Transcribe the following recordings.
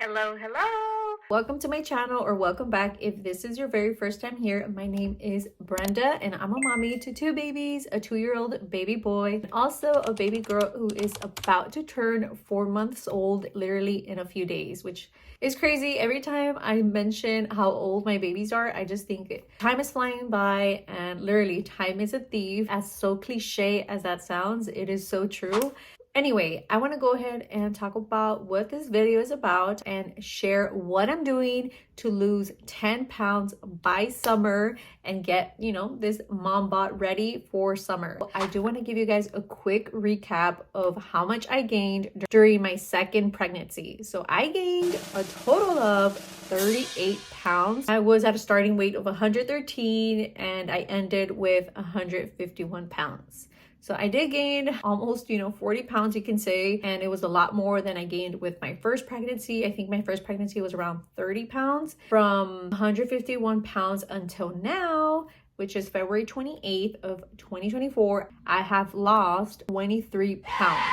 Hello, hello. Welcome to my channel, or welcome back if this is your very first time here. My name is Brenda and I'm a mommy to two babies, a 2-year-old baby boy, and also a baby girl who is about to turn 4 months old literally in a few days, which is crazy. Every time I mention how old my babies are, I just think time is flying by, and literally time is a thief. As so cliche as that sounds, it is so true. Anyway, I want to go ahead and talk about what this video is about and share what I'm doing to lose 10 pounds by summer and get, this mom bod ready for summer. I do want to give you guys a quick recap of how much I gained during my second pregnancy. So I gained a total of 38 pounds. I was at a starting weight of 113 and I ended with 151 pounds. So I did gain almost, 40 pounds, you can say, and it was a lot more than I gained with my first pregnancy. I think my first pregnancy was around 30 pounds. From 151 pounds until now, which is February 28th of 2024, I have lost 23 pounds.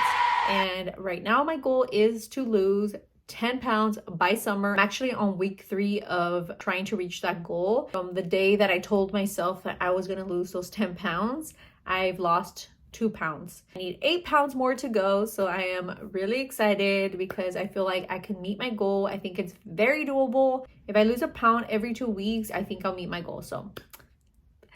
And right now my goal is to lose 10 pounds by summer. I'm actually on week 3 of trying to reach that goal. From the day that I told myself that I was going to lose those 10 pounds, I've lost 2 pounds. I need 8 pounds more to go. So I am really excited because I feel like I can meet my goal. I think it's very doable. If I lose a pound every 2 weeks, I think I'll meet my goal. So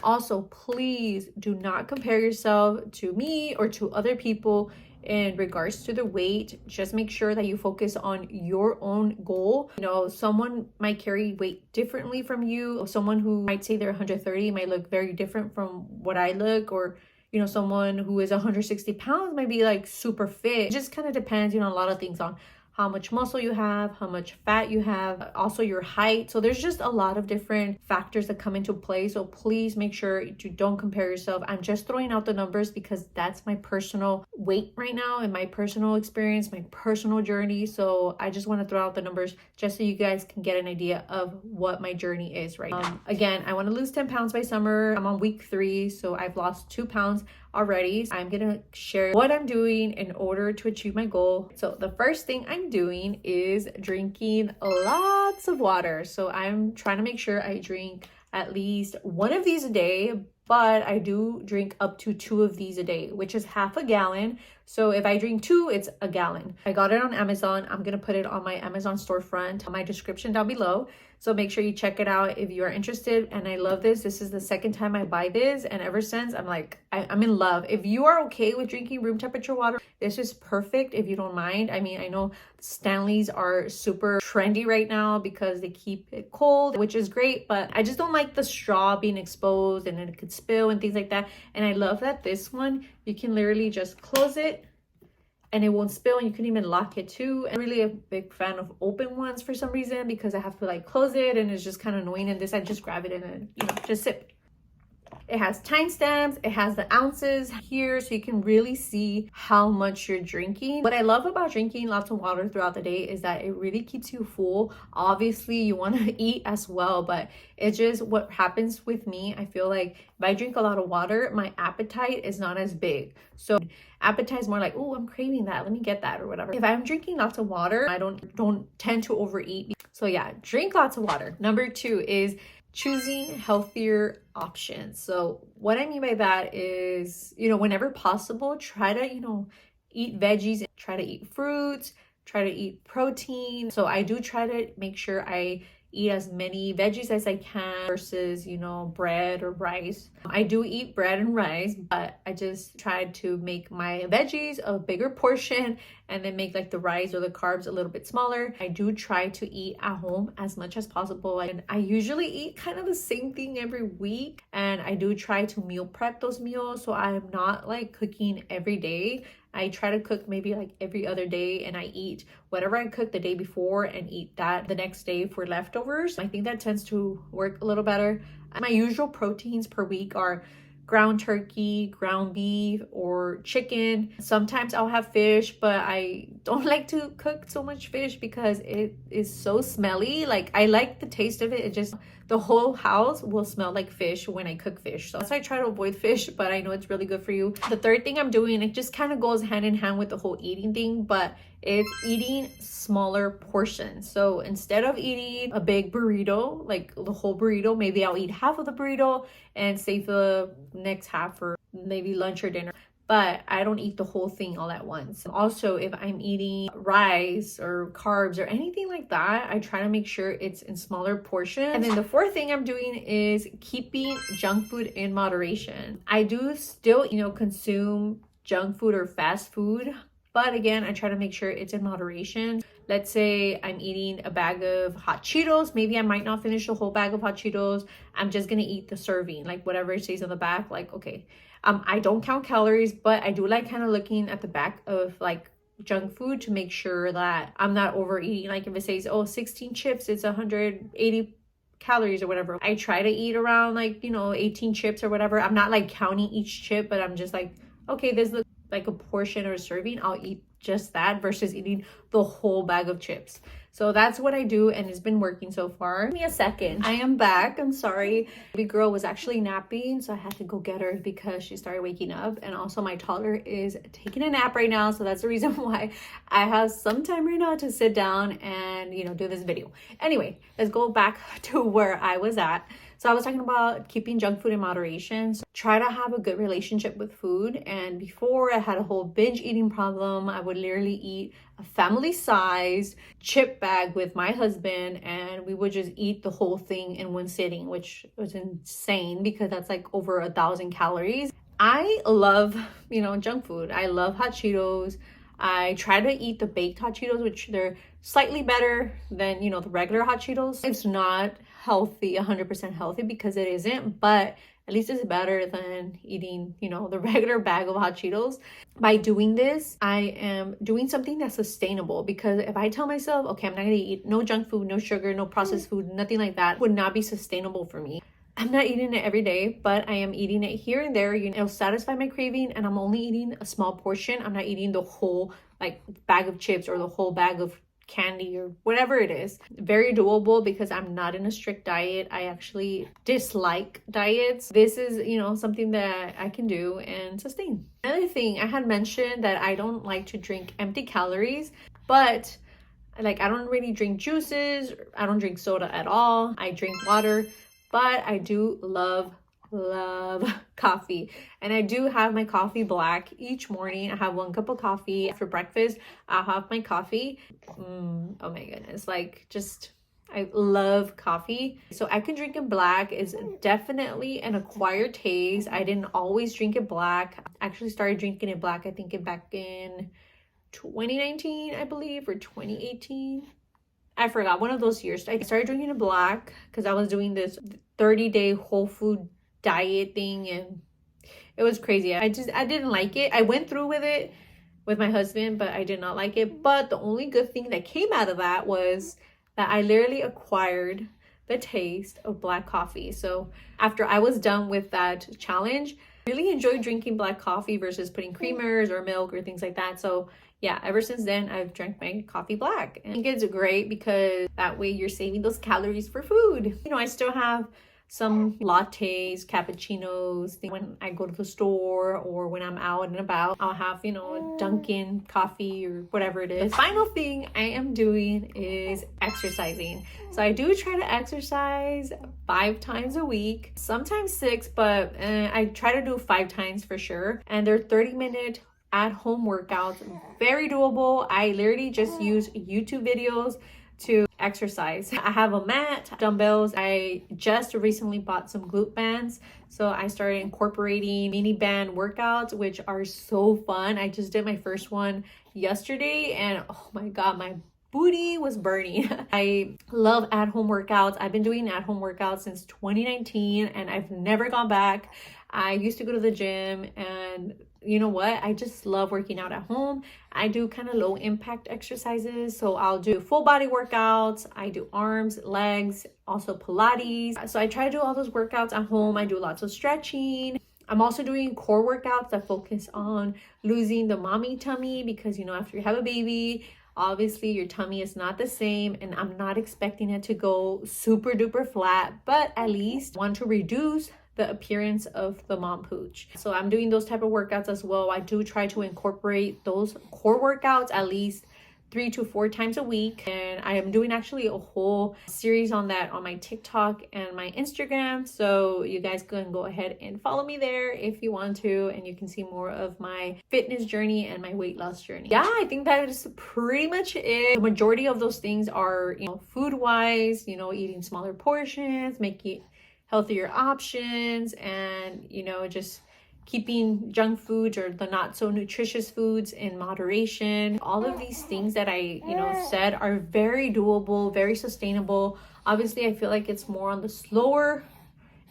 also, please do not compare yourself to me or to other people in regards to the weight. Just make sure that you focus on your own goal. Someone might carry weight differently from you. Someone who might say they're 130 might look very different from what I look, or someone who is 160 pounds might be like super fit. It just kind of depends, a lot of things on how much muscle you have, how much fat you have, also your height. So there's just a lot of different factors that come into play. So please make sure you don't compare yourself. I'm just throwing out the numbers because that's my personal weight right now and my personal experience, my personal journey. So I just want to throw out the numbers just so you guys can get an idea of what my journey is right now. Again, I want to lose 10 pounds by summer. I'm on week 3, so I've lost 2 pounds already. I'm gonna share what I'm doing in order to achieve my goal. So the first thing I'm doing is drinking lots of water. So I'm trying to make sure I drink at least 1 of these a day, but I do drink up to 2 of these a day, which is half a gallon. So if I drink 2, it's a gallon. I got it on Amazon. I'm gonna put it on my Amazon storefront, on my description down below. So make sure you check it out if you are interested. And I love this. This is the second time I buy this, and ever since I'm like, I'm in love. If you are okay with drinking room temperature water, this is perfect if you don't mind. I mean, I know Stanleys are super trendy right now because they keep it cold, which is great, but I just don't like the straw being exposed and then it could spill and things like that. And I love that this one, you can literally just close it and it won't spill, and you can even lock it too. I'm really a big fan of open ones for some reason because I have to close it and it's just kind of annoying. And this, I just grab it and just sip. It has timestamps, it has the ounces here, so you can really see how much you're drinking. What I love about drinking lots of water throughout the day is that it really keeps you full. Obviously, you want to eat as well, but it's just what happens with me. I feel like if I drink a lot of water, my appetite is not as big. So appetite is more like, oh, I'm craving that, let me get that or whatever. If I'm drinking lots of water, I don't tend to overeat. So yeah, drink lots of water. Number 2 is choosing healthier options. So what I mean by that is, whenever possible, try to, eat veggies, try to eat fruits, try to eat protein. So I do try to make sure I eat as many veggies as I can versus, bread or rice. I do eat bread and rice, but I just try to make my veggies a bigger portion and then make the rice or the carbs a little bit smaller. I do try to eat at home as much as possible. And I usually eat kind of the same thing every week. And I do try to meal prep those meals. So I'm not cooking every day. I try to cook maybe every other day, and I eat whatever I cooked the day before and eat that the next day for leftovers. I think that tends to work a little better. My usual proteins per week are ground turkey, ground beef, or chicken. Sometimes I'll have fish, but I don't like to cook so much fish because it is so smelly. Like, I like the taste of it. It just, the whole house will smell like fish when I cook fish. So that's why I try to avoid fish, but I know it's really good for you. The third thing I'm doing, it just kind of goes hand in hand with the whole eating thing, but it's eating smaller portions. So instead of eating a big burrito, like the whole burrito, maybe I'll eat half of the burrito and save the next half for maybe lunch or dinner. But I don't eat the whole thing all at once. Also, if I'm eating rice or carbs or anything like that, I try to make sure it's in smaller portions. And then the fourth thing I'm doing is keeping junk food in moderation. I do still, consume junk food or fast food, but again, I try to make sure it's in moderation. Let's say I'm eating a bag of hot Cheetos. Maybe I might not finish the whole bag of hot Cheetos. I'm just gonna eat the serving, like whatever it says on the back, like, okay. I don't count calories, but I do like kind of looking at the back of like junk food to make sure that I'm not overeating. Like if it says, oh, 16 chips, it's 180 calories or whatever. I try to eat around like, 18 chips or whatever. I'm not like counting each chip, but I'm just like, okay, this looks like a portion or a serving. I'll eat just that versus eating the whole bag of chips. So that's what I do, and it's been working so far. Give me a second. I am back. I'm sorry. Baby girl was actually napping, so I had to go get her because she started waking up. And also my toddler is taking a nap right now, so that's the reason why I have some time right now to sit down and, do this video. Anyway, let's go back to where I was at. So I was talking about keeping junk food in moderation. So try to have a good relationship with food. And before, I had a whole binge eating problem. I would literally eat a family-sized chip bag with my husband, and we would just eat the whole thing in one sitting, which was insane because that's like over 1,000 calories. I love, junk food. I love hot Cheetos. I try to eat the baked hot Cheetos, which they're slightly better than, the regular hot Cheetos. It's not healthy, 100% healthy, because it isn't, but at least it's better than eating, the regular bag of hot Cheetos. By doing this, I am doing something that's sustainable, because if I tell myself, okay, I'm not gonna eat no junk food, no sugar, no processed food, nothing like that, would not be sustainable for me. I'm not eating it every day, but I am eating it here and there. It'll satisfy my craving, and I'm only eating a small portion. I'm not eating the whole like bag of chips or the whole bag of candy or whatever it is. Very doable because I'm not in a strict diet. I actually dislike diets. This is, something that I can do and sustain. Another thing, I had mentioned that I don't like to drink empty calories, but I don't really drink juices. I don't drink soda at all. I drink water. But I do love coffee, and I do have my coffee black each morning. I have 1 cup of coffee for breakfast. I'll have my coffee. Oh my goodness, I love coffee. So I can drink it black. It's definitely an acquired taste. I didn't always drink it black. I actually started drinking it black, I think back in 2019, I believe, or 2018. I forgot, one of those years. I started drinking it black because I was doing this 30-day whole food diet thing, and it was crazy. I didn't like it. I went through with it with my husband, but I did not like it. But the only good thing that came out of that was that I literally acquired the taste of black coffee. So after I was done with that challenge, I really enjoyed drinking black coffee versus putting creamers or milk or things like that. So yeah, ever since then, I've drank my coffee black. And I think it's great because that way you're saving those calories for food. I still have some lattes, cappuccinos. When I go to the store or when I'm out and about, I'll have, a Dunkin' coffee or whatever it is. The final thing I am doing is exercising. So I do try to exercise 5 times a week, sometimes 6, but I try to do 5 times for sure. And they're 30-minute at-home workouts, very doable. I literally just use YouTube videos to exercise. I have a mat, dumbbells. I just recently bought some glute bands, so I started incorporating mini band workouts, which are so fun. I just did my first one yesterday, and oh my god, my booty was burning. I love at-home workouts. I've been doing at-home workouts since 2019, and I've never gone back. I used to go to the gym, and you know what? I just love working out at home. I do kind of low impact exercises. So I'll do full body workouts. I do arms, legs, also Pilates. So I try to do all those workouts at home. I do lots of stretching. I'm also doing core workouts that focus on losing the mommy tummy because, you know, after you have a baby, obviously your tummy is not the same, and I'm not expecting it to go super duper flat, but at least want to reduce the appearance of the mom pooch. So I'm doing those type of workouts as well. I do try to incorporate those core workouts at least 3 to 4 times a week, and I am doing actually a whole series on that on my TikTok and my Instagram, so you guys can go ahead and follow me there if you want to, and you can see more of my fitness journey and my weight loss journey. Yeah, I think that is pretty much it. The majority of those things are, you know, food wise, you know, eating smaller portions, making healthier options, and, you know, just keeping junk foods or the not so nutritious foods in moderation. All of these things that I, you know, said are very doable, very sustainable. Obviously, I feel like it's more on the slower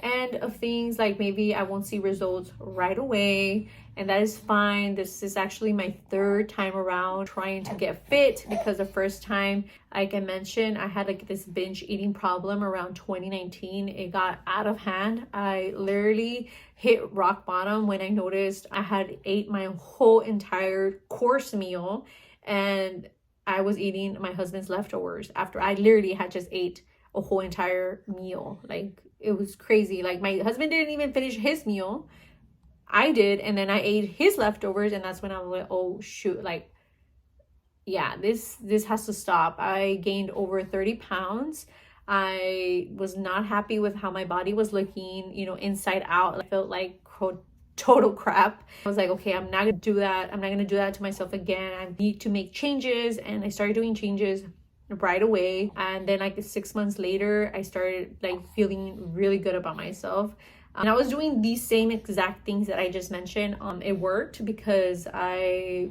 end of things. Like maybe I won't see results right away, and that is fine. This is actually my 3rd time around trying to get fit, because the first time, like I mentioned, I had like this binge eating problem around 2019. It got out of hand. I literally hit rock bottom when I noticed I had ate my whole entire course meal, and I was eating my husband's leftovers after I literally had just ate a whole entire meal. Like, it was crazy. Like, my husband didn't even finish his meal. I did, and then I ate his leftovers, and that's when I was like, oh shoot, like, yeah, this has to stop. I gained over 30 pounds. I was not happy with how my body was looking, you know, inside out. I felt like total crap. I was like, okay, I'm not gonna do that. I'm not gonna do that to myself again. I need to make changes, and I started doing changes right away. And then like 6 months later, I started like feeling really good about myself. And I was doing these same exact things that I just mentioned. It worked because I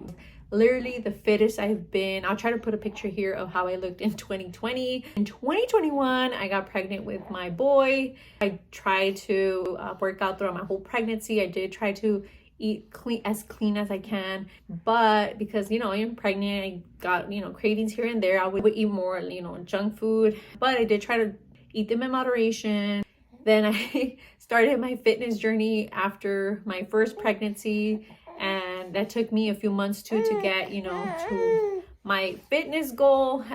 literally the fittest I've been. I'll try to put a picture here of how I looked in 2020. In 2021, I got pregnant with my boy. I tried to work out throughout my whole pregnancy. I did try to eat clean as I can, but because, you know, I'm pregnant, I got, you know, cravings here and there. I would eat more, you know, junk food, but I did try to eat them in moderation. Then I started my fitness journey after my first pregnancy, and that took me a few months to get, you know, to my fitness goal.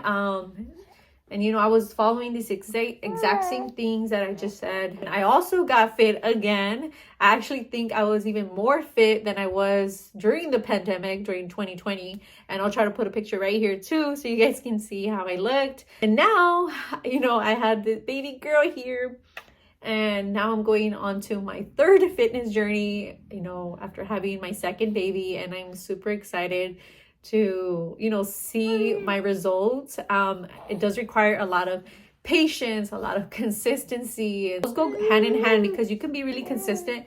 And, you know, I was following these exact same things that I just said. And I also got fit again. I actually think I was even more fit than I was during the pandemic, during 2020. And I'll try to put a picture right here too, so you guys can see how I looked. And now, you know, I had the baby girl here. And now I'm going on to my 3rd fitness journey, you know, after having my 2nd baby. And I'm super excited to, you know, see my results. It does require a lot of patience, a lot of consistency. Those go hand in hand, because you can be really consistent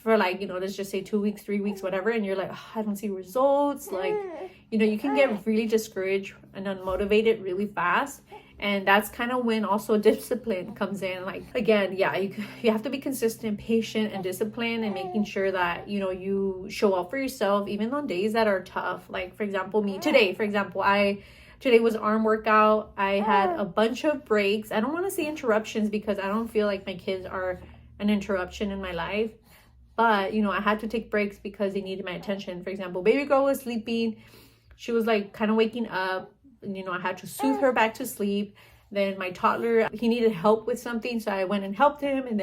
for like, you know, let's just say 2 weeks, 3 weeks, whatever, and you're like, oh, I don't see results. Like, you know, you can get really discouraged and unmotivated really fast. And that's kind of when also discipline comes in. Like, again, yeah, you have to be consistent, patient, and disciplined, and making sure that, you know, you show up for yourself even on days that are tough. Like, for example, me today, today was arm workout. I had a bunch of breaks. I don't want to say interruptions, because I don't feel like my kids are an interruption in my life. But, you know, I had to take breaks because they needed my attention. For example, baby girl was sleeping. She was like kind of waking up. You know, I had to soothe her back to sleep. Then my toddler, he needed help with something, so I went and helped him, and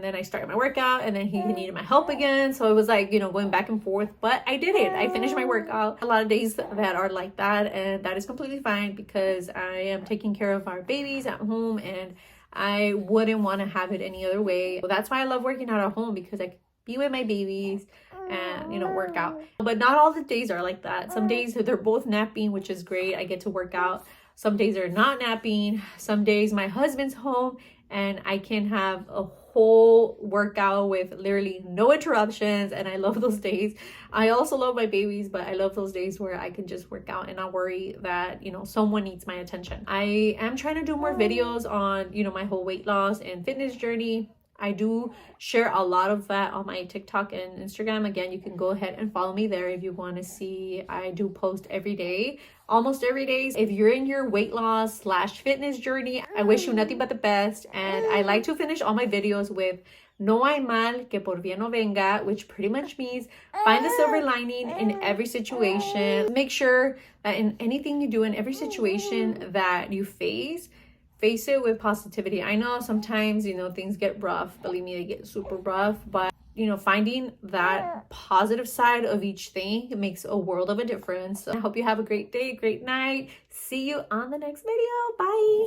then I started my workout, and then he needed my help again. So it was like, you know, going back and forth, but I did it. I finished my workout. A lot of days that are like that, and that is completely fine, because I am taking care of our babies at home, and I wouldn't want to have it any other way. So that's why I love working out at home, because I can be with my babies and, you know, work out. But not all the days are like that. Some days they're both napping, which is great. I get to work out. Some days they're not napping. Some days my husband's home and I can have a whole workout with literally no interruptions, and I love those days. I also love my babies, but I love those days where I can just work out and not worry that, you know, someone needs my attention. I am trying to do more videos on, you know, my whole weight loss and fitness journey. I do share a lot of that on my TikTok and Instagram. Again, you can go ahead and follow me there if you want to see. I do post every day, almost every day. If you're in your weight loss / fitness journey, I wish you nothing but the best. And I like to finish all my videos with no hay mal que por bien no venga, which pretty much means find the silver lining in every situation. Make sure that in anything you do, in every situation that you face it with positivity. I know sometimes, things get rough. Believe me, they get super rough, but finding that positive side of each thing makes a world of a difference. So I hope you have a great day, great night. See you on the next video. Bye.